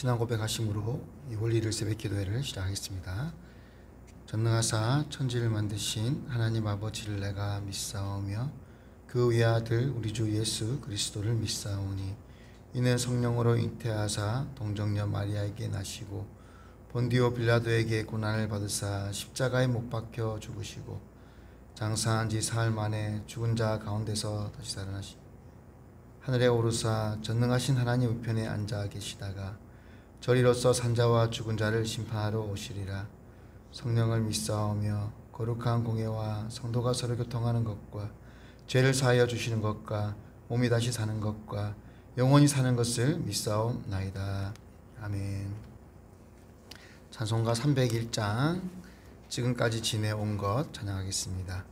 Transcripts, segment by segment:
신앙 고백하심으로 이 원리를 새벽 기도회를 시작하겠습니다. 전능하사 천지를 만드신 하나님 아버지를 내가 믿사오며 그 외아들 우리 주 예수 그리스도를 믿사오니 이는 성령으로 잉태하사 동정녀 마리아에게 나시고 본디오 빌라도에게 고난을 받으사 십자가에 못 박혀 죽으시고 장사한 지 사흘 만에 죽은 자 가운데서 다시 살아나시 하늘에 오르사 전능하신 하나님 우편에 앉아 계시다가 저리로서 산자와 죽은 자를 심판하러 오시리라. 성령을 믿사오며 거룩한 공예와 성도가 서로 교통하는 것과 죄를 사하여 주시는 것과 몸이 다시 사는 것과 영원히 사는 것을 믿사옵나이다. 아멘. 찬송가 301장 지금까지 지내온 것 찬양하겠습니다.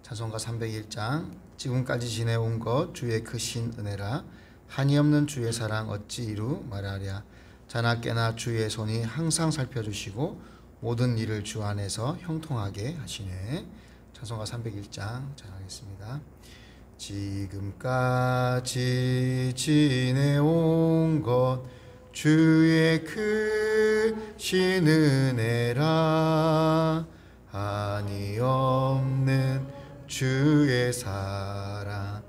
찬송가 301장 지금까지 지내온 것 주의 크신 은혜라. 한이 없는 주의 사랑 어찌 이루 말하랴. 자나 깨나 주의 손이 항상 살펴주시고 모든 일을 주 안에서 형통하게 하시네. 찬송가 301장 찬양하겠습니다. 지금까지 지내온 것 주의 크신 은혜라. 한이 없는 주의 사랑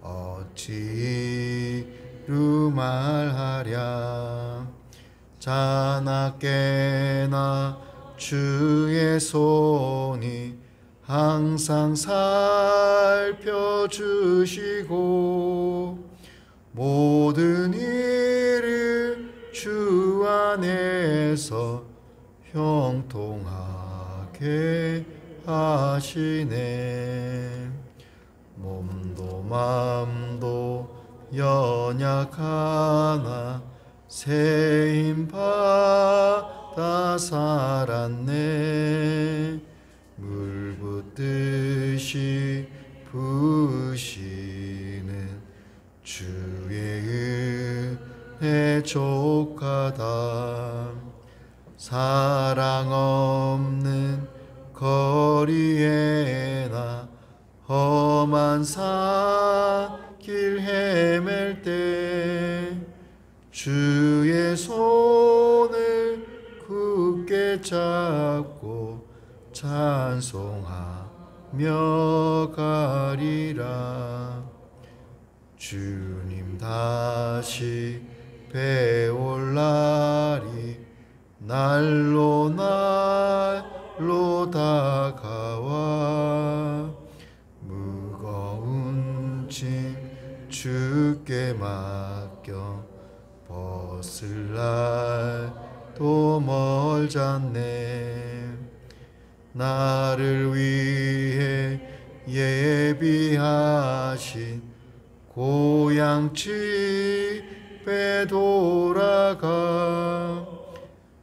어찌 이루 말하랴. 자나 깨나 주의 손이 항상 살펴주시고 모든 일을 주 안에서 형통하게 하시네. 몸도 맘도 연약하나 새 힘 받아 살았네. 물 붓듯이 부으시는 주의 은혜 족하다. 사랑 없는 거리에나 험한 산길 헤맬 때 주의 손을 굳게 잡고 찬송하며 가리라. 주님 다시 배올 날이 날로 날로 다가와 무거운 짐 주께 맡겨 벗을 날도 멀잖네. 나를 위해 예비하신 고향 집에 돌아가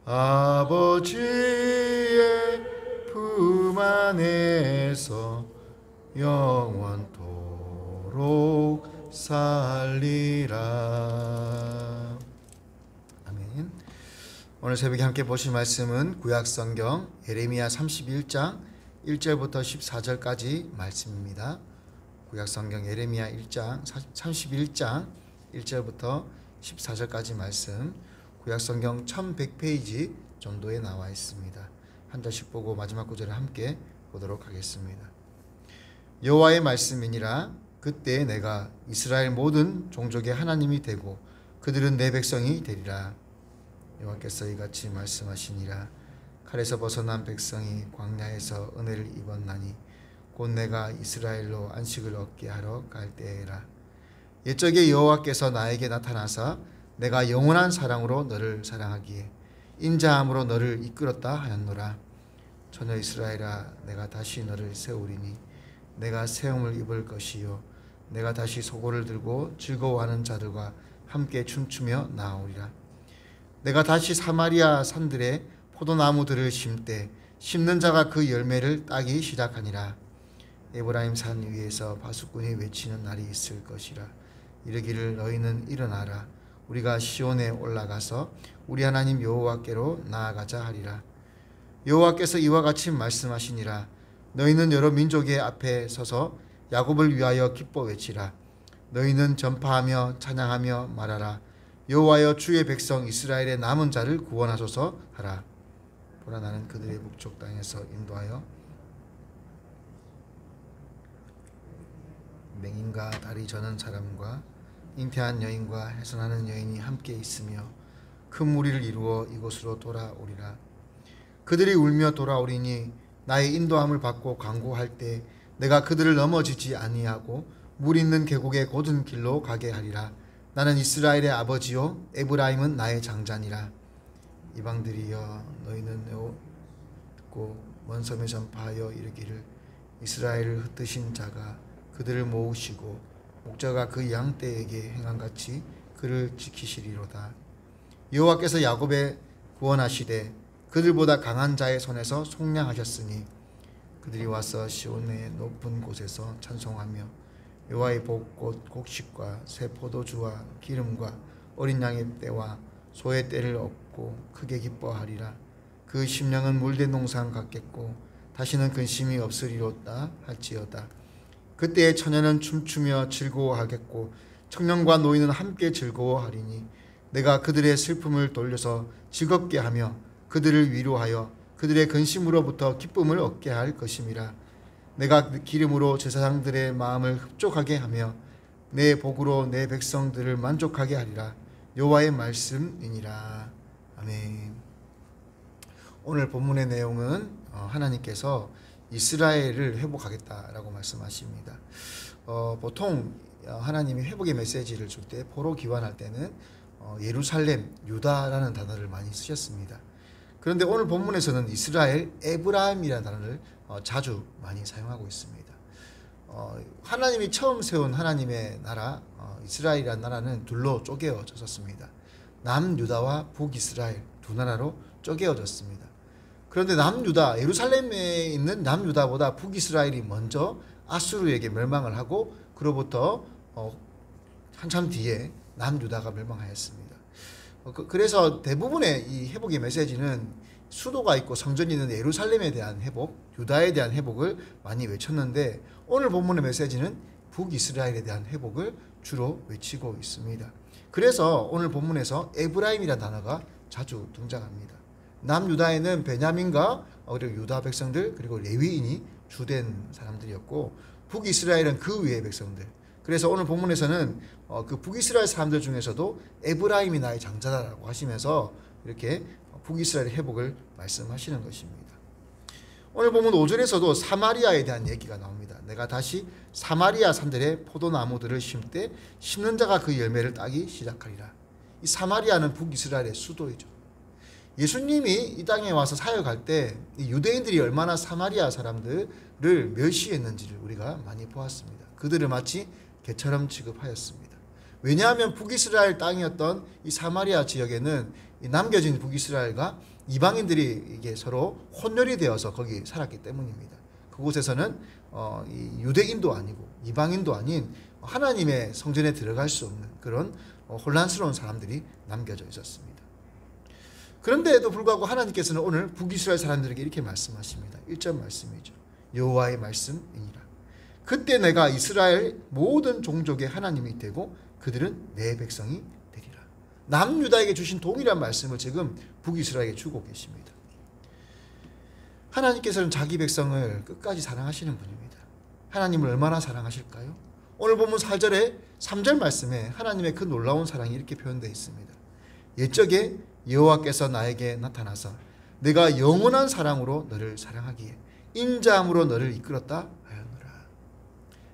아버지의 품 안에서 영원토록 살리라. 아멘. 오늘 새벽에 함께 보실 말씀은 구약성경 예레미야 31장 1절부터 14절까지 말씀입니다. 구약성경 예레미야 31장 1절부터 14절까지 말씀, 구약성경 1100페이지 정도에 나와 있습니다. 한 절씩 보고 마지막 구절을 함께 보도록 하겠습니다. 여호와의 말씀이니라. 그때 내가 이스라엘 모든 종족의 하나님이 되고 그들은 내 백성이 되리라. 여호와께서 이같이 말씀하시니라. 칼에서 벗어난 백성이 광야에서 은혜를 입었나니 곧 내가 이스라엘로 안식을 얻게 하러 갈 때에라. 옛적에 여호와께서 나에게 나타나사 내가 영원한 사랑으로 너를 사랑하기에 인자함으로 너를 이끌었다 하였노라. 처녀 이스라엘아, 내가 다시 너를 세우리니 내가 세움을 입을 것이요 내가 다시 소고를 들고 즐거워하는 자들과 함께 춤추며 나아오리라. 내가 다시 사마리아 산들에 포도나무들을 심되 심는 자가 그 열매를 따기 시작하니라. 에브라임 산 위에서 바수꾼이 외치는 날이 있을 것이라. 이르기를 너희는 일어나라. 우리가 시온에 올라가서 우리 하나님 여호와께로 나아가자 하리라. 여호와께서 이와 같이 말씀하시니라. 너희는 여러 민족의 앞에 서서 야곱을 위하여 기뻐 외치라. 너희는 전파하며 찬양하며 말하라. 여호와여 주의 백성 이스라엘의 남은 자를 구원하소서 하라. 보라 나는 그들의 북쪽 땅에서 인도하여 맹인과 다리 저는 사람과 잉태한 여인과 해산하는 여인이 함께 있으며 큰 무리를 이루어 이곳으로 돌아오리라. 그들이 울며 돌아오리니 나의 인도함을 받고 강구할 때 내가 그들을 넘어지지 아니하고 물 있는 계곡의 곧은 길로 가게 하리라. 나는 이스라엘의 아버지요 에브라임은 나의 장자니라. 이방들이여 너희는 듣고 먼 섬에 전파하여 이르기를 이스라엘을 흩으신 자가 그들을 모으시고 목자가 그 양떼에게 행한같이 그를 지키시리로다. 여호와께서 야곱에 구원하시되 그들보다 강한 자의 손에서 속량하셨으니 그들이 와서 시온의 높은 곳에서 찬송하며 여호와의 복 곡식과 새 포도주와 기름과 어린 양의 떼와 소의 떼를 얻고 크게 기뻐하리라. 그 심령은 물된 농상 같겠고 다시는 근심이 없으리로다 할지어다. 그때의 처녀는 춤추며 즐거워하겠고 청년과 노인은 함께 즐거워하리니 내가 그들의 슬픔을 돌려서 즐겁게 하며 그들을 위로하여 그들의 근심으로부터 기쁨을 얻게 할 것임이라. 내가 기름으로 제사장들의 마음을 흡족하게 하며 내 복으로 내 백성들을 만족하게 하리라. 여호와의 말씀이니라. 아멘. 오늘 본문의 내용은 하나님께서 이스라엘을 회복하겠다라고 말씀하십니다. 보통 하나님이 회복의 메시지를 줄 때 포로 귀환할 때는 예루살렘, 유다라는 단어를 많이 쓰셨습니다. 그런데 오늘 본문에서는 이스라엘, 에브라임이라는 단어를 자주 많이 사용하고 있습니다. 하나님이 처음 세운 하나님의 나라 이스라엘이라는 나라는 둘로 쪼개어졌습니다. 남유다와 북이스라엘 두 나라로 쪼개어졌습니다. 그런데 남유다, 예루살렘에 있는 남유다보다 북이스라엘이 먼저 아수르에게 멸망을 하고 그로부터 한참 뒤에 남유다가 멸망하였습니다. 그래서 대부분의 이 회복의 메시지는 수도가 있고 성전이 있는 예루살렘에 대한 회복, 유다에 대한 회복을 많이 외쳤는데 오늘 본문의 메시지는 북이스라엘에 대한 회복을 주로 외치고 있습니다. 그래서 오늘 본문에서 에브라임이라는 단어가 자주 등장합니다. 남유다에는 베냐민과 그리고 유다 백성들 그리고 레위인이 주된 사람들이었고 북이스라엘은 그 위의 백성들. 그래서 오늘 본문에서는 그 북이스라엘 사람들 중에서도 에브라임이 나의 장자다라고 하시면서 이렇게 북이스라엘 회복을 말씀하시는 것입니다. 오늘 본문 5절에서도 사마리아에 대한 얘기가 나옵니다. 내가 다시 사마리아 산들의 포도나무들을 심때 심는 자가 그 열매를 따기 시작하리라. 이 사마리아는 북이스라엘의 수도이죠. 예수님이 이 땅에 와서 사역할 때 유대인들이 얼마나 사마리아 사람들을 멸시했는지를 우리가 많이 보았습니다. 그들을 마치 개처럼 취급하였습니다. 왜냐하면 북이스라엘 땅이었던 이 사마리아 지역에는 이 남겨진 북이스라엘과 이방인들이 이게 서로 혼혈이 되어서 거기 살았기 때문입니다. 그곳에서는 이 유대인도 아니고 이방인도 아닌 하나님의 성전에 들어갈 수 없는 그런 혼란스러운 사람들이 남겨져 있었습니다. 그런데도 불구하고 하나님께서는 오늘 북이스라엘 사람들에게 이렇게 말씀하십니다. 1절 말씀이죠. 여호와의 말씀이니라. 그때 내가 이스라엘 모든 종족의 하나님이 되고 그들은 내 백성이 되리라. 남유다에게 주신 동일한 말씀을 지금 북이스라엘에게 주고 계십니다. 하나님께서는 자기 백성을 끝까지 사랑하시는 분입니다. 하나님을 얼마나 사랑하실까요? 오늘 본문 4절에 3절 말씀에 하나님의 그 놀라운 사랑이 이렇게 표현되어 있습니다. 옛적에 여호와께서 나에게 나타나서 내가 영원한 사랑으로 너를 사랑하기에 인자함으로 너를 이끌었다 하였노라.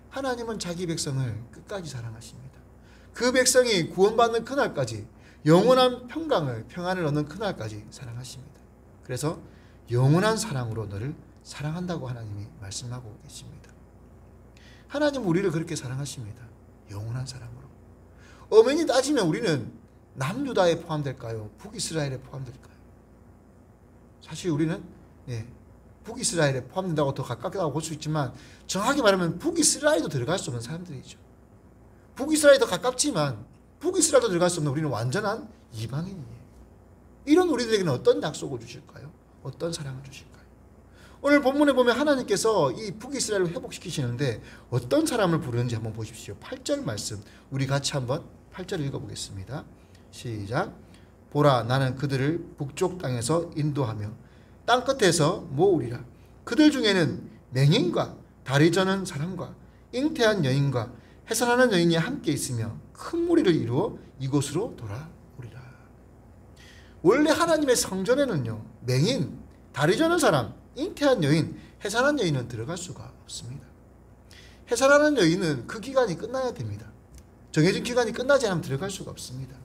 하나님은 자기 백성을 끝까지 사랑하십니다. 그 백성이 구원받는 그날까지 영원한 평안을 얻는 그날까지 사랑하십니다. 그래서 영원한 사랑으로 너를 사랑한다고 하나님이 말씀하고 계십니다. 하나님은 우리를 그렇게 사랑하십니다. 영원한 사랑으로. 엄연히 따지면 우리는 남유다에 포함될까요? 북이스라엘에 포함될까요? 사실 우리는 북이스라엘에 포함된다고 더 가깝다고 볼 수 있지만 정확히 말하면 북이스라엘도 들어갈 수 없는 사람들이죠. 북이스라엘이 더 가깝지만 북이스라엘도 들어갈 수 없는 우리는 완전한 이방인이에요. 이런 우리들에게는 어떤 약속을 주실까요? 어떤 사랑을 주실까요? 오늘 본문에 보면 하나님께서 이 북이스라엘을 회복시키시는데 어떤 사람을 부르는지 한번 보십시오. 8절 말씀 우리 같이 한번 8절 읽어보겠습니다. 시작. 보라, 나는 그들을 북쪽 땅에서 인도하며 땅 끝에서 모으리라. 그들 중에는 맹인과 다리 저는 사람과 잉태한 여인과 해산하는 여인이 함께 있으며 큰 무리를 이루어 이곳으로 돌아오리라. 원래 하나님의 성전에는요, 맹인, 다리 저는 사람, 잉태한 여인, 해산한 여인은 들어갈 수가 없습니다. 해산하는 여인은 그 기간이 끝나야 됩니다. 정해진 기간이 끝나지 않으면 들어갈 수가 없습니다.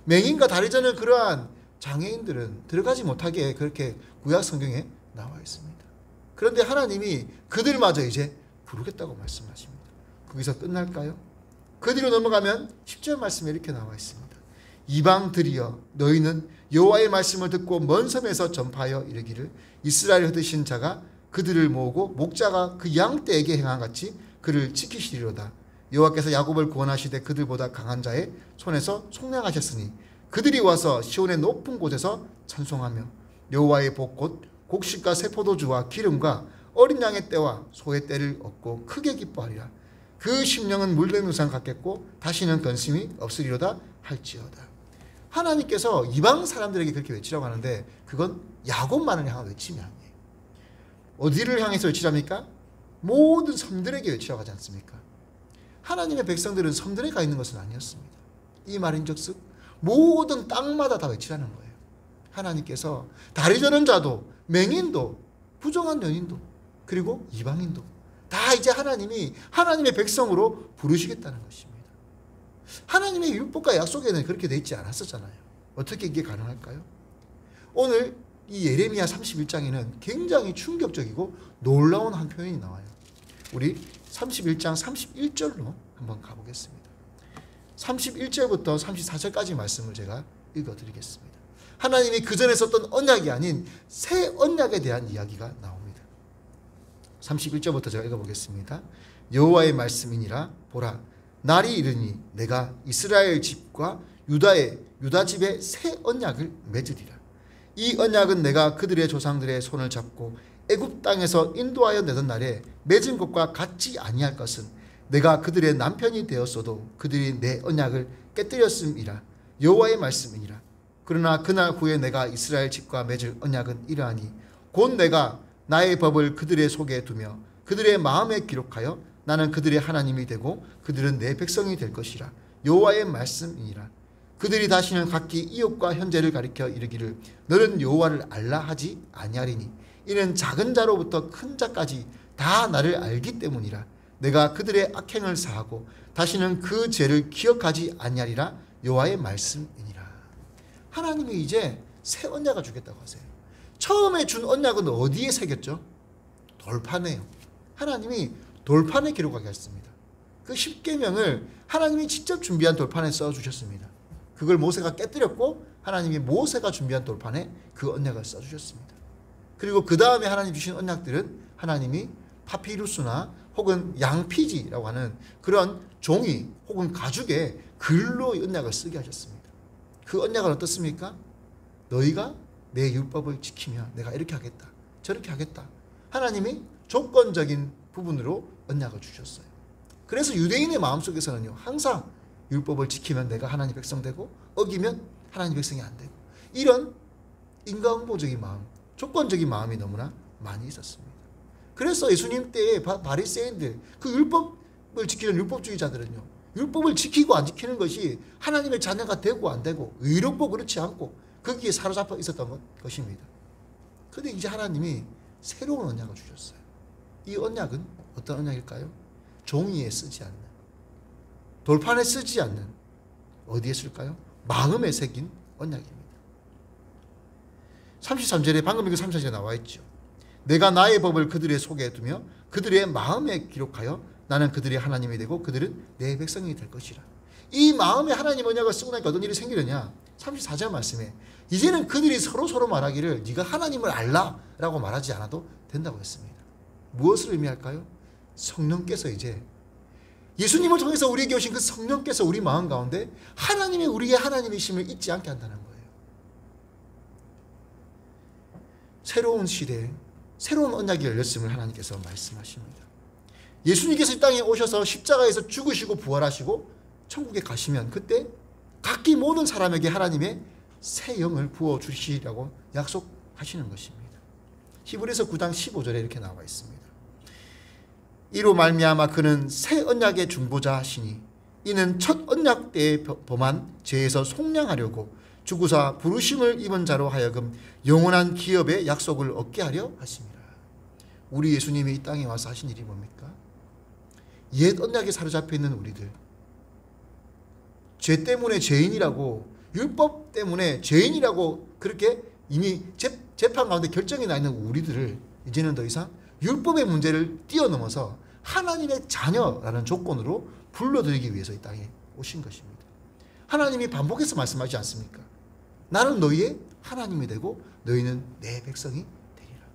맹인과 다리 저는 그러한 장애인들은 들어가지 못하게 그렇게 구약 성경에 나와 있습니다. 그런데 하나님이 그들마저 이제 부르겠다고 말씀하십니다. 거기서 끝날까요? 그 뒤로 넘어가면 10절 말씀에 이렇게 나와 있습니다. 이방들이여, 너희는 여호와의 말씀을 듣고 먼 섬에서 전파하여 이르기를 이스라엘 흩으신 자가 그들을 모으고 목자가 그 양떼에게 행한 같이 그를 지키시리로다. 여호와께서 야곱을 구원하시되 그들보다 강한 자의 손에서 속량하셨으니 그들이 와서 시온의 높은 곳에서 찬송하며 여호와의 복 곧 곡식과 새 포도주와 기름과 어린 양의 떼와 소의 떼를 얻고 크게 기뻐하리라. 그 심령은 물된 우상 같겠고 다시는 근심이 없으리로다 할지어다. 하나님께서 이방 사람들에게 그렇게 외치라고 하는데 그건 야곱만을 향한 외침이 아니에요. 어디를 향해서 외치랍니까? 모든 섬들에게 외치라고 하지 않습니까? 하나님의 백성들은 섬들에 가 있는 것은 아니었습니다. 이 말인즉슨 모든 땅마다 다 외치라는 거예요. 하나님께서 다리 저는 자도, 맹인도, 부정한 연인도, 그리고 이방인도 다 이제 하나님이 하나님의 백성으로 부르시겠다는 것입니다. 하나님의 율법과 약속에는 그렇게 돼 있지 않았었잖아요. 어떻게 이게 가능할까요? 오늘 이 예레미야 31장에는 굉장히 충격적이고 놀라운 한 표현이 나와요. 우리 31장 31절로 한번 가보겠습니다. 31절부터 34절까지 말씀을 제가 읽어드리겠습니다. 하나님이 그전에 썼던 언약이 아닌 새 언약에 대한 이야기가 나옵니다. 31절부터 제가 읽어보겠습니다. 여호와의 말씀이니라. 보라, 날이 이르니 내가 이스라엘 집과 유다 집에 새 언약을 맺으리라. 이 언약은 내가 그들의 조상들의 손을 잡고 애굽 땅에서 인도하여 내던 날에 맺은 것과 같지 아니할 것은 내가 그들의 남편이 되었어도 그들이 내 언약을 깨뜨렸음이라. 여호와의 말씀이니라. 그러나 그날 후에 내가 이스라엘 집과 맺을 언약은 이러하니 곧 내가 나의 법을 그들의 속에 두며 그들의 마음에 기록하여 나는 그들의 하나님이 되고 그들은 내 백성이 될 것이라. 여호와의 말씀이니라. 그들이 다시는 각기 이웃과 형제를 가리켜 이르기를 너는 여호와를 알라 하지 아니하리니 이는 작은 자로부터 큰 자까지 다 나를 알기 때문이라. 내가 그들의 악행을 사하고 다시는 그 죄를 기억하지 아니하리라. 여호와의 말씀이니라. 하나님이 이제 새 언약을 주겠다고 하세요. 처음에 준 언약은 어디에 새겼죠? 돌판에요. 하나님이 돌판에 기록하게 했습니다. 그 십계명을 하나님이 직접 준비한 돌판에 써주셨습니다. 그걸 모세가 깨뜨렸고 하나님이 모세가 준비한 돌판에 그 언약을 써주셨습니다. 그리고 그 다음에 하나님 주신 언약들은 하나님이 파피루스나 혹은 양피지라고 하는 그런 종이 혹은 가죽의 글로 언약을 쓰게 하셨습니다. 그 언약은 어떻습니까? 너희가 내 율법을 지키면 내가 이렇게 하겠다, 저렇게 하겠다. 하나님이 조건적인 부분으로 언약을 주셨어요. 그래서 유대인의 마음속에서는요, 항상 율법을 지키면 내가 하나님 백성 되고 어기면 하나님 백성이 안 되고 이런 인과응보적인 마음, 조건적인 마음이 너무나 많이 있었습니다. 그래서 예수님 때의 바리새인들, 그 율법을 지키는 율법주의자들은요, 율법을 지키고 안 지키는 것이 하나님의 자녀가 되고 안 되고 의롭고 그렇지 않고 거기에 사로잡혀 있었던 것입니다. 그런데 이제 하나님이 새로운 언약을 주셨어요. 이 언약은 어떤 언약일까요? 종이에 쓰지 않는, 돌판에 쓰지 않는, 어디에 쓸까요? 마음에 새긴 언약입니다. 33절에 방금 읽은 34절에 나와 있죠. 내가 나의 법을 그들의 속에 두며 그들의 마음에 기록하여 나는 그들의 하나님이 되고 그들은 내 백성이 될 것이라. 이 마음에 하나님 언약을 쓰고 나니까 어떤 일이 생기느냐? 34절 말씀에 이제는 그들이 서로 말하기를 네가 하나님을 알라 라고 말하지 않아도 된다고 했습니다. 무엇을 의미할까요? 성령께서 이제 예수님을 통해서 우리에게 오신 그 성령께서 우리 마음 가운데 하나님이 우리의 하나님이심을 잊지 않게 한다는 거예요. 새로운 시대에 새로운 언약이 열렸음을 하나님께서 말씀하십니다. 예수님께서 이 땅에 오셔서 십자가에서 죽으시고 부활하시고 천국에 가시면 그때 각기 모든 사람에게 하나님의 새 영을 부어주시리라고 약속하시는 것입니다. 히브리서 9장 15절에 이렇게 나와 있습니다. 이로 말미암아 그는 새 언약의 중보자시니 이는 첫 언약 때에 범한 죄에서 속량하려고 주구사 부르심을 입은 자로 하여금 영원한 기업의 약속을 얻게 하려 하심이라. 우리 예수님이 이 땅에 와서 하신 일이 뭡니까? 옛 언약에 사로잡혀 있는 우리들, 죄 때문에 죄인이라고, 율법 때문에 죄인이라고 그렇게 이미 재판 가운데 결정이 나 있는 우리들을 이제는 더 이상 율법의 문제를 뛰어넘어서 하나님의 자녀라는 조건으로 불러들이기 위해서 이 땅에 오신 것입니다. 하나님이 반복해서 말씀하지 않습니까? 나는 너희의 하나님이 되고 너희는 내 백성이 되리라.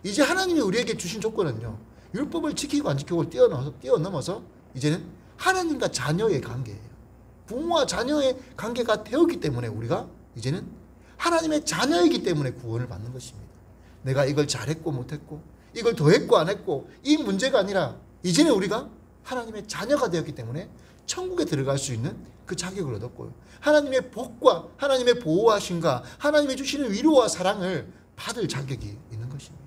이제 하나님이 우리에게 주신 조건은요, 율법을 지키고 안 지키고 뛰어넘어서 이제는 하나님과 자녀의 관계예요. 부모와 자녀의 관계가 되었기 때문에 우리가 이제는 하나님의 자녀이기 때문에 구원을 받는 것입니다. 내가 이걸 잘했고 못했고, 이걸 더했고 안 했고, 이 문제가 아니라 이제는 우리가 하나님의 자녀가 되었기 때문에 천국에 들어갈 수 있는 그 자격을 얻었고요, 하나님의 복과 하나님의 보호하심과 하나님의 주시는 위로와 사랑을 받을 자격이 있는 것입니다.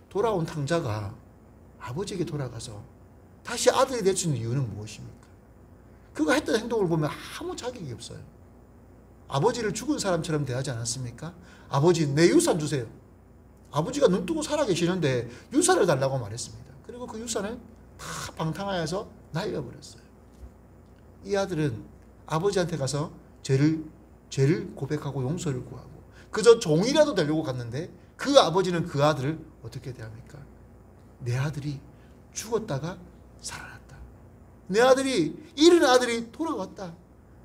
돌아온 탕자가 아버지에게 돌아가서 다시 아들이 될 수 있는 이유는 무엇입니까? 그가 했던 행동을 보면 아무 자격이 없어요. 아버지를 죽은 사람처럼 대하지 않았습니까? 아버지, 내 유산 주세요. 아버지가 눈 뜨고 살아계시는데 유산을 달라고 말했습니다. 그리고 그 유산을 다 방탕하여서 날려버렸어요. 이 아들은 아버지한테 가서 죄를 고백하고 용서를 구하고 그저 종이라도 되려고 갔는데 그 아버지는 그 아들을 어떻게 대합니까? 내 아들이 죽었다가 살아났다. 내 아들이, 잃은 아들이 돌아왔다.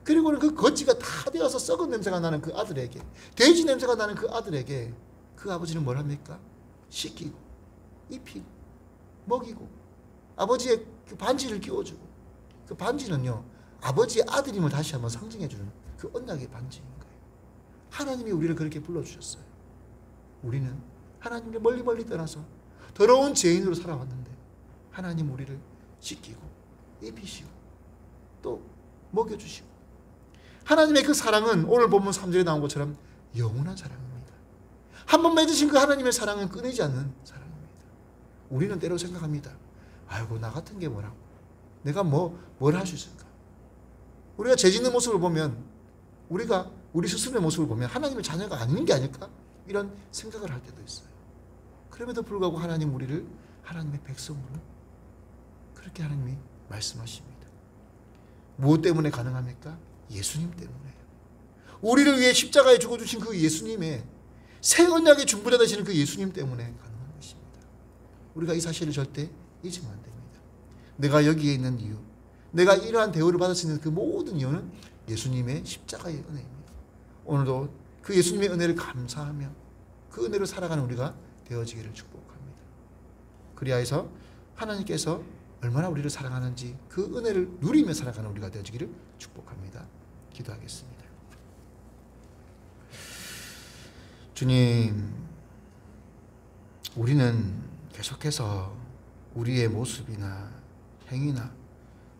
그리고는 그 거지가 다 되어서 썩은 냄새가 나는 그 아들에게, 돼지 냄새가 나는 그 아들에게 그 아버지는 뭘 합니까? 씻기고 입히고 먹이고 아버지의 그 반지를 끼워주고, 그 반지는요, 아버지의 아들임을 다시 한번 상징해주는 그 언약의 반지인 거예요. 하나님이 우리를 그렇게 불러주셨어요. 우리는 하나님을 멀리 떠나서 더러운 죄인으로 살아왔는데 하나님 우리를 씻기고 입히시고 또 먹여주시고, 하나님의 그 사랑은 오늘 본문 3절에 나온 것처럼 영원한 사랑입니다. 한번 맺으신 그 하나님의 사랑은 끊이지 않는 사랑입니다. 우리는 때로 생각합니다. 아이고, 나 같은 게 뭐라고, 내가 뭘 할 수 있을까? 우리가 죄 짓는 모습을 보면, 우리가 우리 스스로의 모습을 보면 하나님의 자녀가 아닌 게 아닐까? 이런 생각을 할 때도 있어요. 그럼에도 불구하고 하나님 우리를 하나님의 백성으로 그렇게 하나님이 말씀하십니다. 무엇 때문에 가능합니까? 예수님 때문에요. 우리를 위해 십자가에 죽어주신 그 예수님의 새 언약의 중보자 되시는 그 예수님 때문에 가능한 것입니다. 우리가 이 사실을 절대 잊으면 안 됩니다. 내가 여기에 있는 이유, 내가 이러한 대우를 받을 수 있는 그 모든 이유는 예수님의 십자가의 은혜입니다. 오늘도 그 예수님의 은혜를 감사하며 그 은혜로 살아가는 우리가 되어지기를 축복합니다. 그리하여서 하나님께서 얼마나 우리를 사랑하는지 그 은혜를 누리며 살아가는 우리가 되어지기를 축복합니다. 기도하겠습니다. 주님, 우리는 계속해서 우리의 모습이나 행위나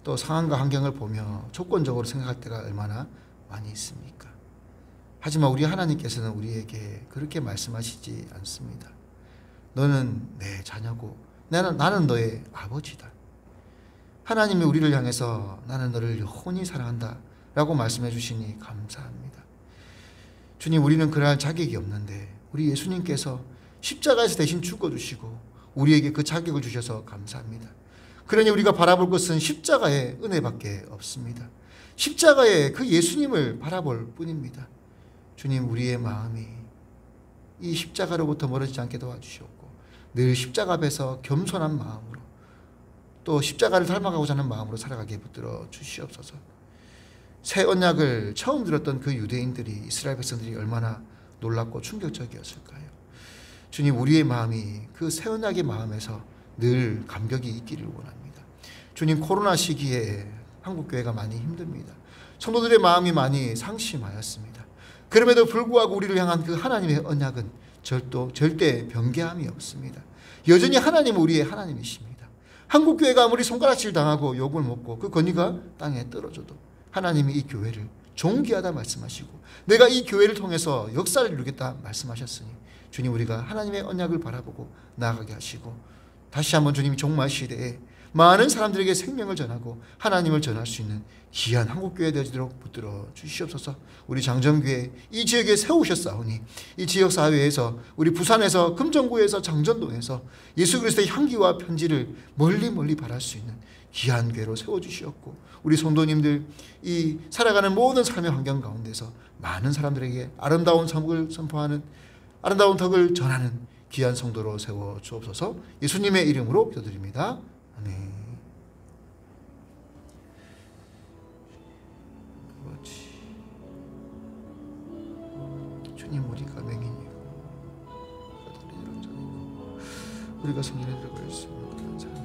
또 상황과 환경을 보며 조건적으로 생각할 때가 얼마나 많이 있습니까? 하지만 우리 하나님께서는 우리에게 그렇게 말씀하시지 않습니다. 너는 내 자녀고 나는 너의 아버지다. 하나님이 우리를 향해서 나는 너를 영원히 사랑한다 라고 말씀해 주시니 감사합니다. 주님, 우리는 그러한 자격이 없는데 우리 예수님께서 십자가에서 대신 죽어주시고 우리에게 그 자격을 주셔서 감사합니다. 그러니 우리가 바라볼 것은 십자가의 은혜밖에 없습니다. 십자가의 그 예수님을 바라볼 뿐입니다. 주님, 우리의 마음이 이 십자가로부터 멀어지지 않게 도와주시옵고 늘 십자가 앞에서 겸손한 마음으로 또 십자가를 닮아가고자 하는 마음으로 살아가게 붙들어 주시옵소서. 새 언약을 처음 들었던 그 유대인들이, 이스라엘 백성들이 얼마나 놀랍고 충격적이었을까요? 주님, 우리의 마음이 그 새 언약의 마음에서 늘 감격이 있기를 원합니다. 주님, 코로나 시기에 한국교회가 많이 힘듭니다. 성도들의 마음이 많이 상심하였습니다. 그럼에도 불구하고 우리를 향한 그 하나님의 언약은 절대 변개함이 없습니다. 여전히 하나님은 우리의 하나님이십니다. 한국교회가 아무리 손가락질 당하고 욕을 먹고 그 건의가 땅에 떨어져도 하나님이 이 교회를 존귀하다 말씀하시고 내가 이 교회를 통해서 역사를 이루겠다 말씀하셨으니 주님, 우리가 하나님의 언약을 바라보고 나아가게 하시고 다시 한번 주님이 종말 시대에 많은 사람들에게 생명을 전하고 하나님을 전할 수 있는 귀한 한국교회 되어지도록 붙들어 주시옵소서. 우리 장정교회 이 지역에 세우셨사오니 이 지역사회에서 우리 부산에서 금정구에서 장전동에서 예수 그리스도의 향기와 편지를 멀리 멀리 바랄 수 있는 귀한 교회로 세워주시옵고 우리 성도님들 이 살아가는 모든 삶의 환경 가운데서 많은 사람들에게 아름다운 덕을 선포하는 아름다운 덕을 전하는 귀한 성도로 세워주옵소서. 예수님의 이름으로 기도드립니다. 아멘. 주님, 우리가 맹인이고 우리가 성전에 들어갈 수 있는 그런 삶